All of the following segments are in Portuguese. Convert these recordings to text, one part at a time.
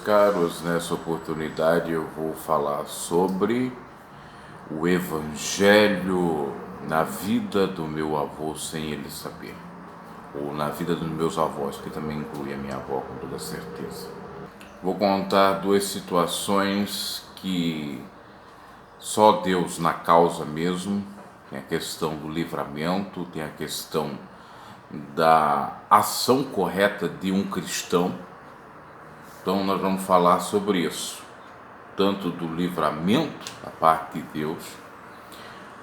Caros, nessa oportunidade eu vou falar sobre o Evangelho na vida do meu avô sem ele saber, ou na vida dos meus avós, que também inclui a minha avó com toda certeza. Vou contar duas situações que só Deus na causa mesmo. Tem a questão do livramento, tem a questão da ação correta de um cristão. Então nós vamos falar sobre isso, tanto do livramento da parte de Deus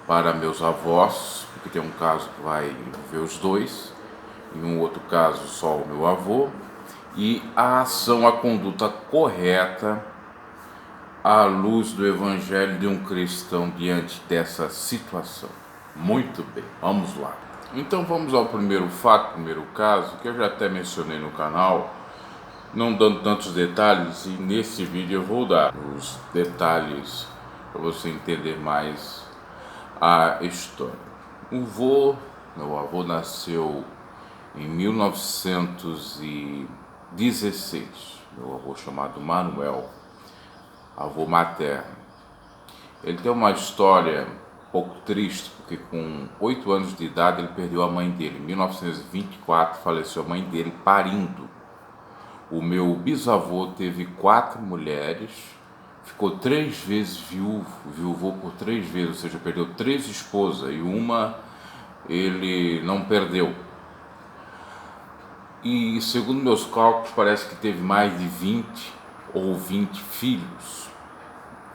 para meus avós, porque tem um caso que vai envolver os dois, em um outro caso só o meu avô, e a ação, a conduta correta à luz do Evangelho de um cristão diante dessa situação. Muito bem, vamos lá. Então vamos ao primeiro fato, primeiro caso, que eu já até mencionei no canal, não dando tantos detalhes, e nesse vídeo eu vou dar os detalhes para você entender mais a história. Meu avô nasceu em 1916, meu avô chamado Manuel, avô materno. Ele tem uma história um pouco triste, porque com 8 anos de idade ele perdeu a mãe dele. Em 1924 faleceu a mãe dele parindo. O meu bisavô teve 4 mulheres, ficou 3 vezes viúvo por 3 vezes, ou seja, perdeu 3 esposas e uma ele não perdeu. E segundo meus cálculos, parece que teve mais de 20 ou 20 filhos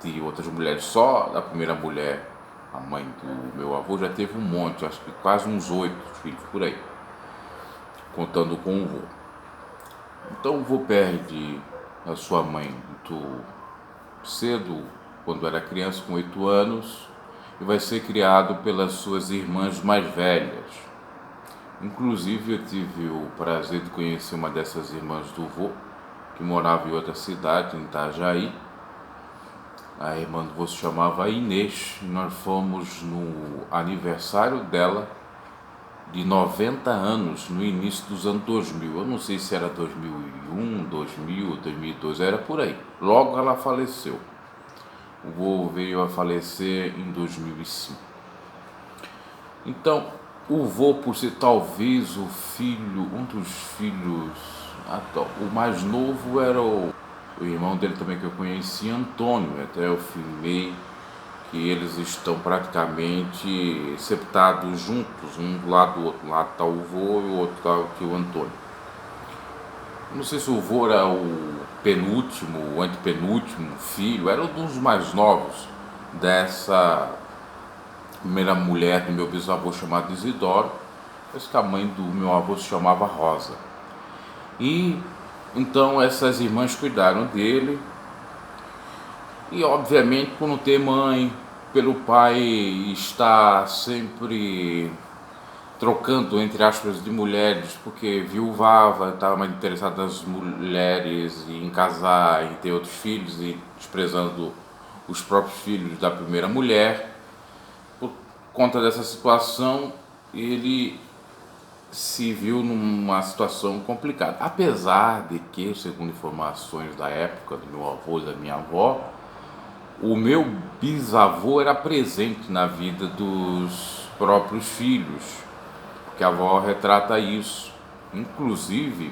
de outras mulheres. Só da primeira mulher, a mãe do meu avô, já teve um monte, acho que quase uns 8 filhos por aí, contando com o vô. Então o vô perde a sua mãe muito cedo, quando era criança, com 8 anos, e vai ser criado pelas suas irmãs mais velhas. Inclusive eu tive o prazer de conhecer uma dessas irmãs do vô, que morava em outra cidade, em Itajaí. A irmã do vô se chamava Inês, e nós fomos no aniversário dela, de 90 anos, no início dos anos 2000. Eu não sei se era 2001, 2000, 2002, era por aí. Logo ela faleceu. O vô veio a falecer em 2005. Então, o vô, por ser talvez o filho, um dos filhos, o mais novo era o irmão dele também que eu conheci, Antônio. Até eu filmei que eles estão praticamente septados juntos, um do lado do outro. Um lado está o vô e o outro está aqui o Antônio. Não sei se o vô era o penúltimo, o antepenúltimo filho, era um dos mais novos dessa primeira mulher do meu bisavô, chamado Isidoro. Parece que a mãe do meu avô se chamava Rosa. E então essas irmãs cuidaram dele. E obviamente por não ter mãe, pelo pai estar sempre trocando, entre aspas, de mulheres, porque viuvava, estava mais interessado nas mulheres e em casar, em ter outros filhos, e desprezando os próprios filhos da primeira mulher. Por conta dessa situação, ele se viu numa situação complicada. Apesar de que, segundo informações da época do meu avô e da minha avó, o meu bisavô era presente na vida dos próprios filhos, porque a avó retrata isso. Inclusive,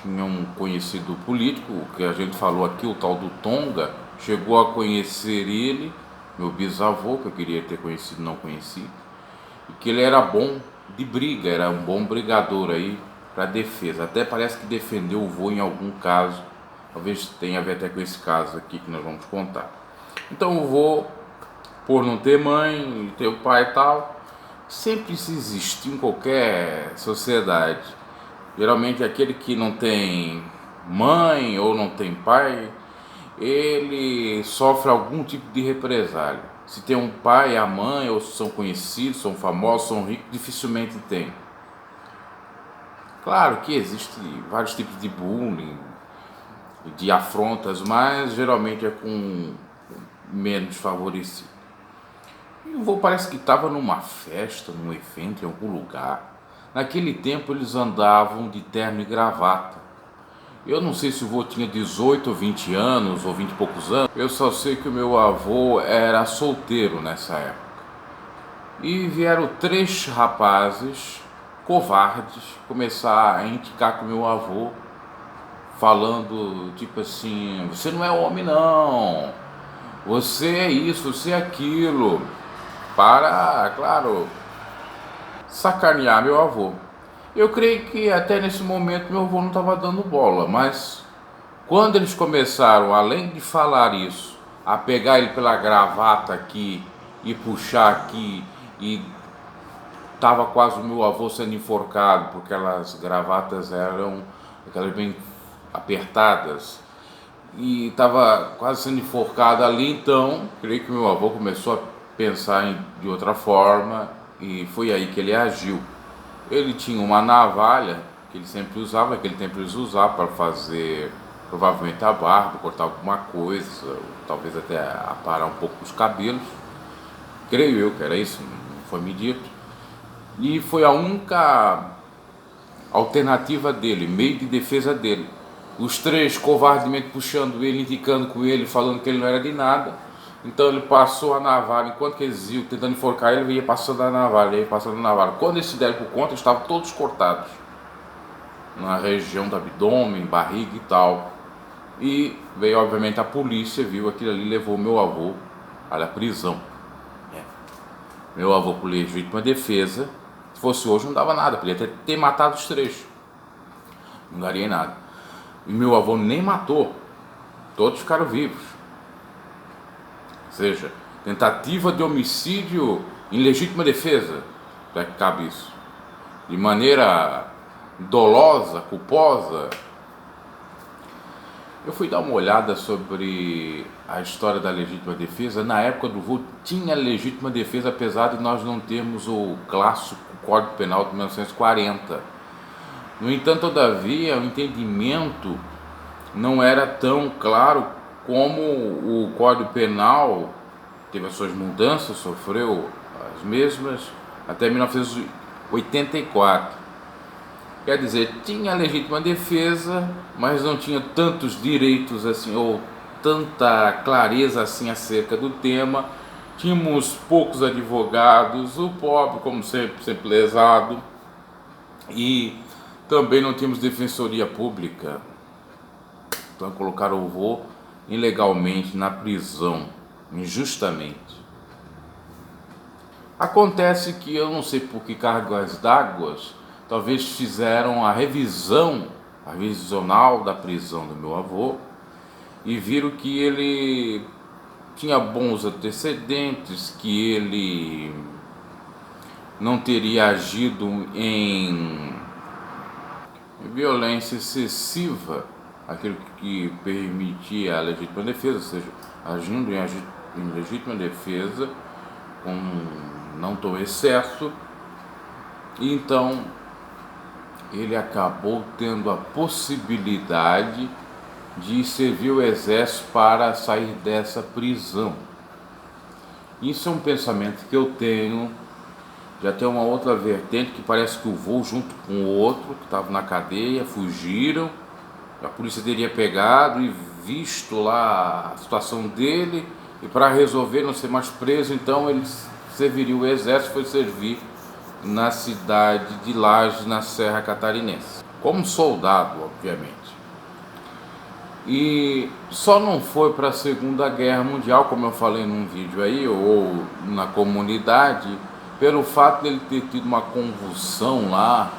tinha um conhecido político, que a gente falou aqui, o tal do Tonga, chegou a conhecer ele, meu bisavô, que eu queria ter conhecido, não conheci, e que ele era bom de briga, era um bom brigador aí para defesa. Até parece que defendeu o vô em algum caso. Talvez tenha a ver até com esse caso aqui que nós vamos contar. Então o vô, por não ter mãe, ter o pai e tal, sempre se existe em qualquer sociedade. Geralmente aquele que não tem mãe ou não tem pai, ele sofre algum tipo de represália. Se tem um pai, a mãe, ou são conhecidos, são famosos, são ricos, dificilmente tem. Claro que existem vários tipos de bullying, de afrontas, mas geralmente é com menos favorecido. E o vô parece que estava numa festa, num evento, em algum lugar. Naquele tempo eles andavam de terno e gravata. Eu não sei se o avô tinha 18 ou 20 anos, ou 20 e poucos anos. Eu só sei que o meu avô era solteiro nessa época. E vieram 3 rapazes covardes começar a indicar com o meu avô, falando tipo assim: você não é homem não, você é isso, você é aquilo, para, claro, sacanear meu avô. Eu creio que até nesse momento meu avô não estava dando bola, mas quando eles começaram, além de falar isso, a pegar ele pela gravata aqui e puxar aqui, e estava quase o meu avô sendo enforcado, porque aquelas gravatas eram aquelas bem apertadas, e estava quase sendo enforcado ali. Então creio que meu avô começou a pensar de outra forma, e foi aí que ele agiu. Ele tinha uma navalha que ele sempre usava, naquele tempo eles usavam para fazer provavelmente a barba, cortar alguma coisa, talvez até aparar um pouco os cabelos, creio eu que era isso, não foi me dito. E foi a única alternativa dele, meio de defesa dele. Os 3 covardemente puxando ele, indicando com ele, falando que ele não era de nada. Então ele passou a navalha, enquanto que eles iam tentando enforcar ele ia passando a navalha, ia passando a navalha. Quando eles se deram por conta, estavam todos cortados na região do abdômen, barriga e tal. E veio obviamente a polícia, viu aquilo ali, levou meu avô à prisão. Meu avô por legítima defesa. Se fosse hoje não dava nada, podia ter matado os 3, não daria em nada. E meu avô nem matou, todos ficaram vivos. Ou seja, tentativa de homicídio em legítima defesa, é que cabe isso, de maneira dolosa, culposa. Eu fui dar uma olhada sobre a história da legítima defesa. Na época do vô tinha legítima defesa, apesar de nós não termos o clássico Código Penal de 1940. No entanto, todavia, o entendimento não era tão claro como o Código Penal teve as suas mudanças, sofreu as mesmas até 1984. Quer dizer, tinha legítima defesa, mas não tinha tantos direitos assim, ou tanta clareza assim acerca do tema. Tínhamos poucos advogados, o pobre, como sempre lesado, e também não tínhamos defensoria pública. Então colocaram o vô ilegalmente na prisão, injustamente. Acontece que eu não sei por que cargas d'água, talvez fizeram a revisional da prisão do meu avô, e viram que ele tinha bons antecedentes, que ele não teria agido em violência excessiva, aquilo que permitia a legítima defesa, ou seja, agindo em legítima defesa, com não tão excesso. E então ele acabou tendo a possibilidade de servir o exército para sair dessa prisão. Isso é um pensamento que eu tenho. Já tem uma outra vertente que parece que o vô junto com o outro que estava na cadeia fugiram, a polícia teria pegado e visto lá a situação dele, e para resolver não ser mais preso, então ele serviria o exército, foi servir na cidade de Lages, na Serra Catarinense, como soldado, obviamente. E só não foi para a Segunda Guerra Mundial, como eu falei num vídeo aí, ou na comunidade, pelo fato dele ter tido uma convulsão lá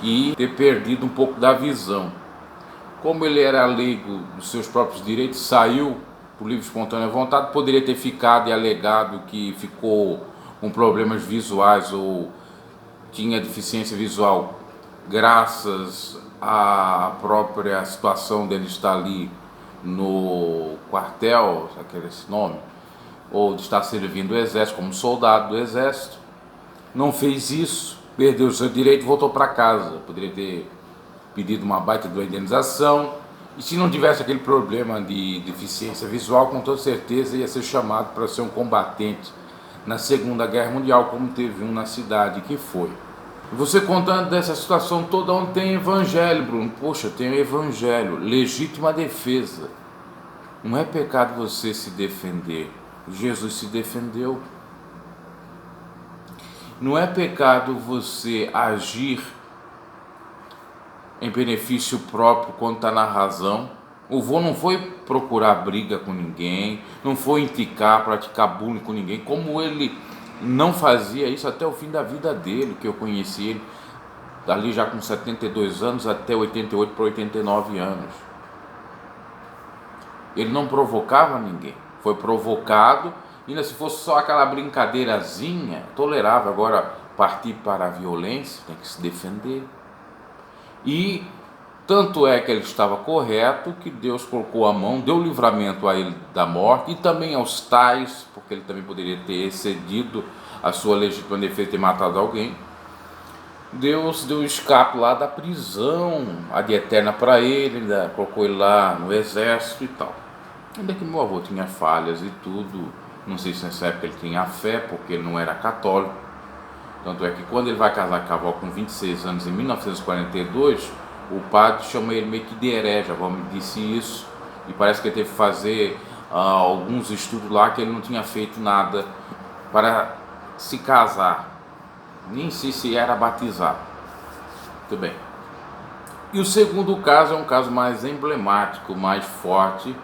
e ter perdido um pouco da visão. Como ele era leigo dos seus próprios direitos, saiu por livre e espontânea vontade, poderia ter ficado e alegado que ficou com problemas visuais ou tinha deficiência visual graças à própria situação dele estar ali no quartel, aquele esse nome, ou de estar servindo o exército como soldado do exército. Não fez isso, perdeu o seu direito e voltou para casa. Poderia ter pedido uma baita de uma indenização, e se não tivesse aquele problema de deficiência visual, com toda certeza ia ser chamado para ser um combatente na Segunda Guerra Mundial, como teve um na cidade que foi. Você contando dessa situação toda, onde tem evangelho, Bruno? Poxa, tem evangelho, legítima defesa. Não é pecado você se defender. Jesus se defendeu. Não é pecado você agir em benefício próprio quando está na razão. O vô não foi procurar briga com ninguém, não foi implicar, praticar bullying com ninguém, como ele não fazia isso até o fim da vida dele, que eu conheci ele, ali já com 72 anos até 88 para 89 anos. Ele não provocava ninguém, foi provocado, ainda se fosse só aquela brincadeirazinha, tolerável. Agora, partir para a violência, tem que se defender. E tanto é que ele estava correto, que Deus colocou a mão, deu livramento a ele da morte, e também aos tais, porque ele também poderia ter excedido a sua legítima defesa e ter matado alguém. Deus deu escape lá da prisão, a de eterna para ele, ainda colocou ele lá no exército e tal. Ainda que meu avô tinha falhas e tudo, não sei se nessa época ele tinha fé, porque ele não era católico. Tanto é que quando ele vai casar com a avó com 26 anos, em 1942, o padre chama ele meio que de herege. A avó me disse isso, e parece que ele teve que fazer alguns estudos lá, que ele não tinha feito nada para se casar, nem sei se era batizado. Muito bem. E o segundo caso é um caso mais emblemático, mais forte,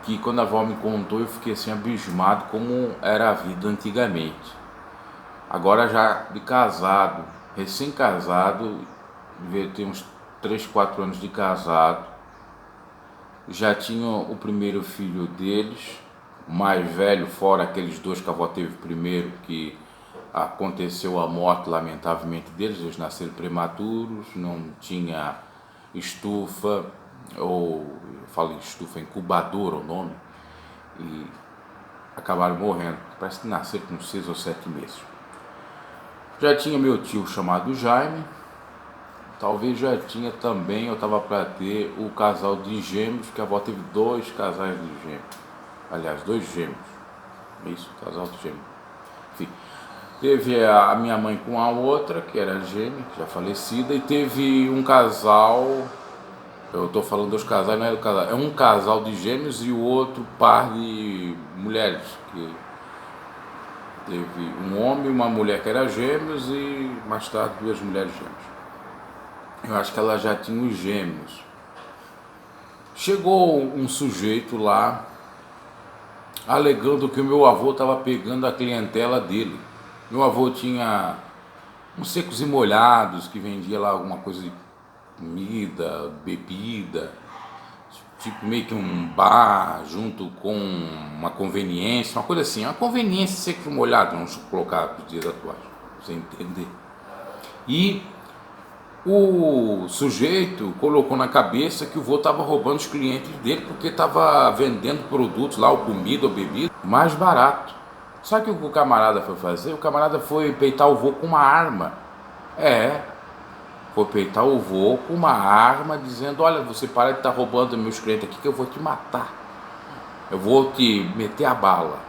que quando a avó me contou eu fiquei assim abismado como era a vida antigamente. Agora já de casado, recém-casado, devia ter uns 3, 4 anos de casado, já tinha o primeiro filho deles, mais velho, fora aqueles dois que a avó teve primeiro, que aconteceu a morte lamentavelmente deles. Eles nasceram prematuros, não tinha estufa, ou eu falo estufa, incubadora o nome, e acabaram morrendo. Parece que nasceram com 6 ou 7 meses. Já tinha meu tio chamado Jaime, talvez já tinha também, eu estava para ter o casal de gêmeos, que a avó teve 2 casais de gêmeos, aliás, 2 gêmeos, isso, casal de gêmeos, enfim. Teve a minha mãe com a outra, que era gêmea, já falecida, e teve um casal, eu estou falando dos casais, não é do casal, é um casal de gêmeos e o outro par de mulheres, que teve um homem e uma mulher que eram gêmeos, e mais tarde 2 mulheres gêmeas. Eu acho que ela já tinha os gêmeos. Chegou um sujeito lá, alegando que o meu avô estava pegando a clientela dele. Meu avô tinha uns secos e molhados, que vendia lá alguma coisa de comida, bebida, tipo meio que um bar junto com uma conveniência, uma coisa assim, uma conveniência seco e molhado, vamos colocar nos dias atuais, pra você entender. E o sujeito colocou na cabeça que o vô estava roubando os clientes dele, porque estava vendendo produtos lá, ou comida ou bebida, mais barato. Sabe o que o camarada foi fazer? O camarada foi peitar o vô com uma arma. Foi peitar o vô com uma arma, dizendo: olha, você para de estar roubando meus clientes aqui, que eu vou te matar. Eu vou te meter a bala.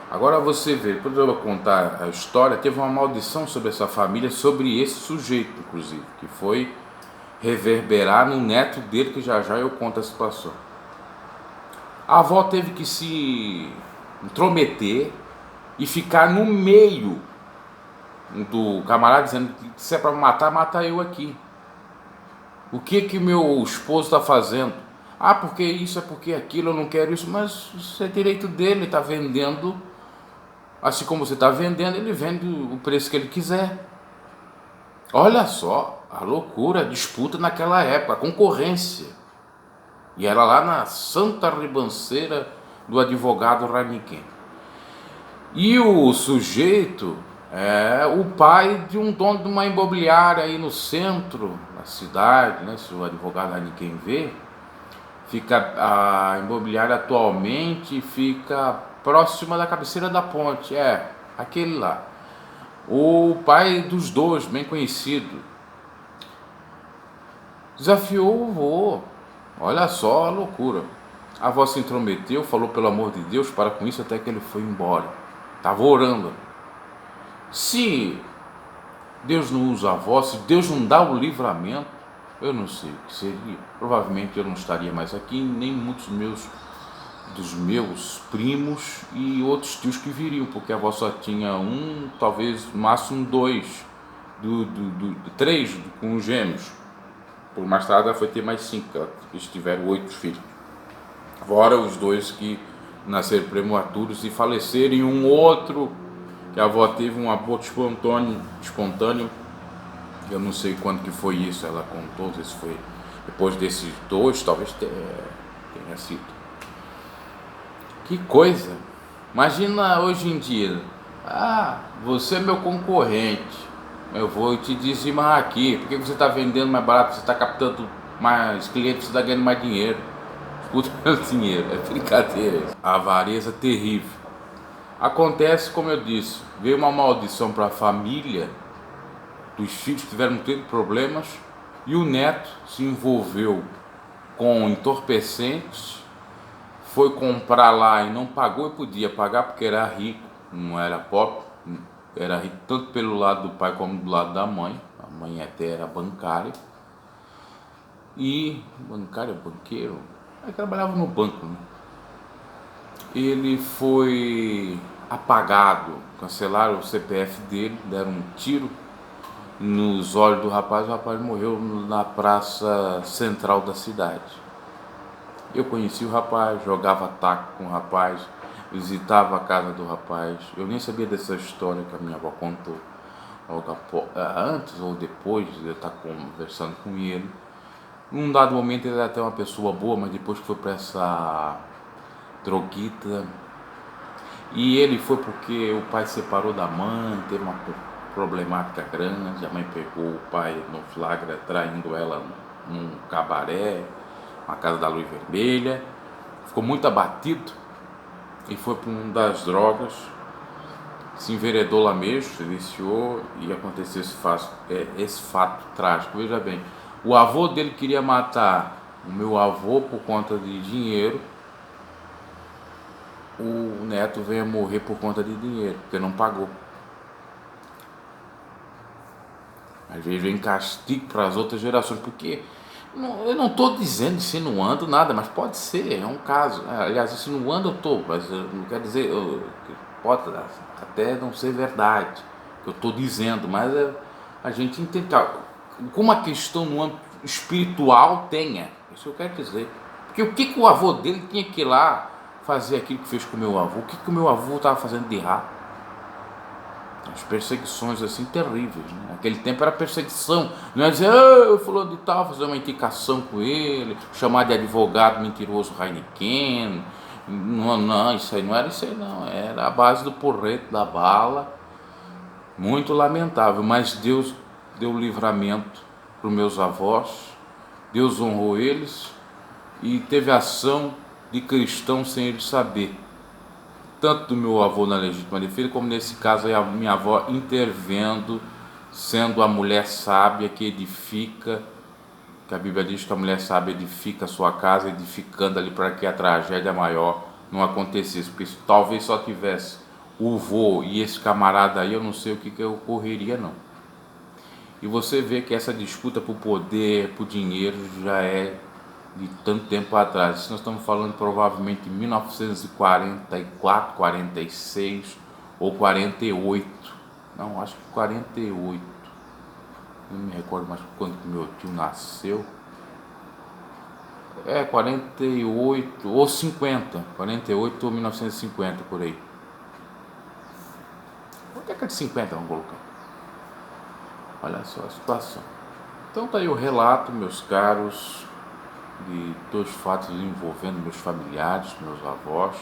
Agora você vê, quando eu vou contar a história, teve uma maldição sobre essa família, sobre esse sujeito, inclusive, que foi reverberar no neto dele, que já já eu conto a situação. A avó teve que se intrometer e ficar no meio do camarada, dizendo que se é para matar, mata eu aqui. O que meu esposo está fazendo? Ah, porque isso, é porque aquilo, eu não quero isso. Mas isso é direito dele, está vendendo. Assim como você está vendendo, ele vende o preço que ele quiser. Olha só a loucura, a disputa naquela época, a concorrência. E era lá na Santa Ribanceira do advogado Raniquim. E o sujeito é o pai de um dono de uma imobiliária aí no centro da cidade, né? Se o advogado Raniquim vê, a imobiliária atualmente fica próxima da cabeceira da ponte, aquele lá. O pai dos dois, bem conhecido, desafiou o vô. Olha só a loucura. A avó se intrometeu, falou: pelo amor de Deus, para com isso, até que ele foi embora. Estava orando. Se Deus não usa a avó, se Deus não dá o livramento, eu não sei o que seria. Provavelmente eu não estaria mais aqui, nem muitos dos meus primos e outros tios que viriam, porque a avó só tinha um, talvez máximo dois, três com os gêmeos. Por mais tarde ela foi ter mais 5, eles tiveram 8 filhos. Fora os 2 que nasceram prematuros e faleceram, e um outro que a avó teve um aborto espontâneo. Eu não sei quando que foi isso, ela contou, se foi depois desses 2, talvez tenha sido. Que coisa! Imagina hoje em dia, você é meu concorrente, eu vou te dizimar aqui, por que você está vendendo mais barato, você está captando mais clientes, você está ganhando mais dinheiro. Escuta meu dinheiro, é brincadeira. A avareza terrível. Acontece, como eu disse, veio uma maldição para a família, dos filhos que tiveram tendo problemas, e o neto se envolveu com entorpecentes, foi comprar lá e não pagou, e podia pagar porque era rico, não era pobre, era rico tanto pelo lado do pai como do lado da mãe. A mãe até era bancária, banqueiro, ele trabalhava no banco, né? Ele foi apagado, cancelaram o CPF dele, deram um tiro nos olhos do rapaz, o rapaz morreu na praça central da cidade. Eu conheci o rapaz, jogava taco com o rapaz, visitava a casa do rapaz. Eu nem sabia dessa história que a minha avó contou, antes ou depois de eu estar conversando com ele. Num dado momento ele era até uma pessoa boa, mas depois que foi para essa droguita, e ele foi porque o pai separou da mãe, teve uma problemática grande, a mãe pegou o pai no flagra traindo ela num cabaré, na casa da luz vermelha, ficou muito abatido e foi para uma das drogas, se enveredou lá mesmo, se viciou, e aconteceu esse fato trágico. Veja bem, o avô dele queria matar o meu avô por conta de dinheiro, o neto veio a morrer por conta de dinheiro, porque não pagou. Às vezes vem castigo para as outras gerações, porque eu não estou dizendo insinuando nada, mas pode ser, é um caso. Aliás, insinuando eu estou, mas não quer dizer, pode até não ser verdade o que eu estou dizendo, mas a gente entende como a questão no âmbito espiritual tenha, isso eu quero dizer. Porque o que o avô dele tinha que ir lá fazer aquilo que fez com o meu avô? O que o meu avô estava fazendo de errado? As perseguições assim terríveis, né? Naquele tempo era perseguição, não é dizer, eu fulano de tal, fazer uma indicação com ele, chamar de advogado mentiroso Heineken. Não, isso aí não era isso aí não, era a base do porrete, da bala. Muito lamentável, mas Deus deu livramento para os meus avós, Deus honrou eles e teve ação de cristão sem eles saber. Tanto do meu avô na legítima defesa, como nesse caso a minha avó intervendo, sendo a mulher sábia que edifica, que a Bíblia diz que a mulher sábia edifica a sua casa, edificando ali para que a tragédia maior não acontecesse, porque se talvez só tivesse o vô e esse camarada aí, eu não sei o que ocorreria não. E você vê que essa disputa por poder, por dinheiro, já é de tanto tempo atrás. Isso nós estamos falando provavelmente de 1944, 46 ou 48. Não, acho que 48. Não me recordo mais quando meu tio nasceu. 48 ou 50. 48 ou 1950, por aí. Por que é de 50, vamos colocar? Olha só a situação. Então tá aí o relato, meus caros, de dois fatos envolvendo meus familiares, meus avós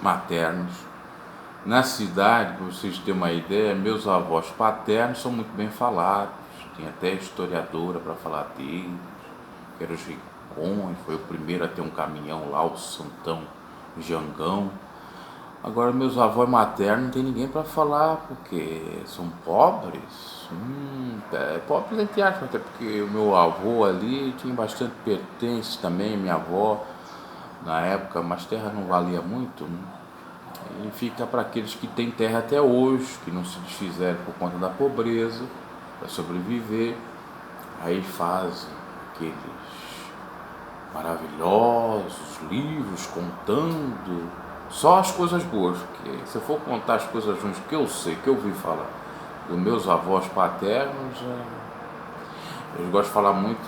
maternos. Na cidade, para vocês terem uma ideia, meus avós paternos são muito bem falados, tem até historiadora para falar deles, que era o Gicon, foi o primeiro a ter um caminhão lá, o Santão Jangão. Agora meus avós maternos não tem ninguém para falar, porque são pobres. Pobres entre aspas, até porque o meu avô ali tinha bastante pertences também, minha avó, na época, mas terra não valia muito, né? E fica para aqueles que têm terra até hoje, que não se desfizeram por conta da pobreza, para sobreviver. Aí fazem aqueles maravilhosos livros contando só as coisas boas, porque se eu for contar as coisas ruins que eu sei, que eu ouvi falar dos meus avós paternos, eu gosto de falar muito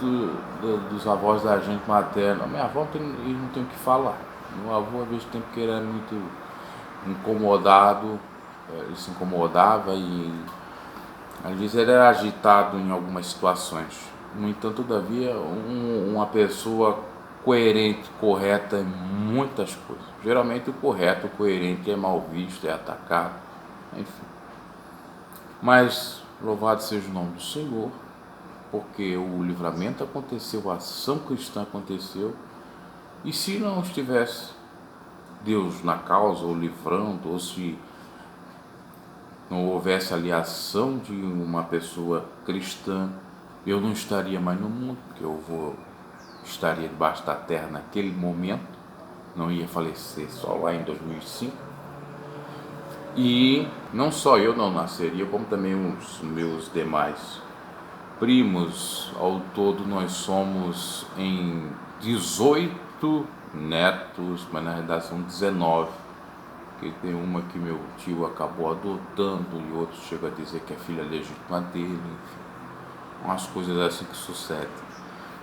dos avós da gente materna. Minha avó não tem o que falar. Meu avô às vezes tem porque ele era muito incomodado, ele se incomodava e às vezes ele era agitado em algumas situações. No entanto, todavia, uma pessoa coerente, correta em muitas coisas. Geralmente o correto, o coerente é mal visto, é atacado, enfim. Mas louvado seja o nome do Senhor, porque o livramento aconteceu, a ação cristã aconteceu, e se não estivesse Deus na causa, ou livrando, ou se não houvesse ali a ação de uma pessoa cristã, eu não estaria mais no mundo, porque estaria debaixo da terra naquele momento, não ia falecer só lá em 2005. E não só eu não nasceria, como também os meus demais primos. Ao todo nós somos em 18 netos, mas na verdade são 19, porque tem uma que meu tio acabou adotando e outro chega a dizer que é filha legítima dele, enfim, umas coisas assim que sucedem.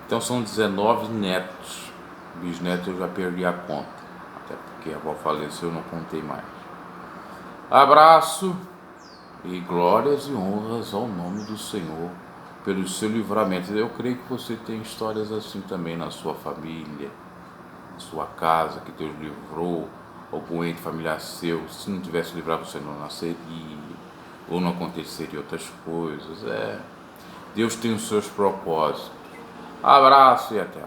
Então são 19 netos, bisnetos eu já perdi a conta, até porque a avó faleceu, eu não contei mais. Abraço e glórias e honras ao nome do Senhor pelo seu livramento. Eu creio que você tem histórias assim também na sua família, na sua casa, que Deus livrou algum ente familiar seu. Se não tivesse livrado, você não nasceria, ou não aconteceria outras coisas. Deus tem os seus propósitos. Abraço e até.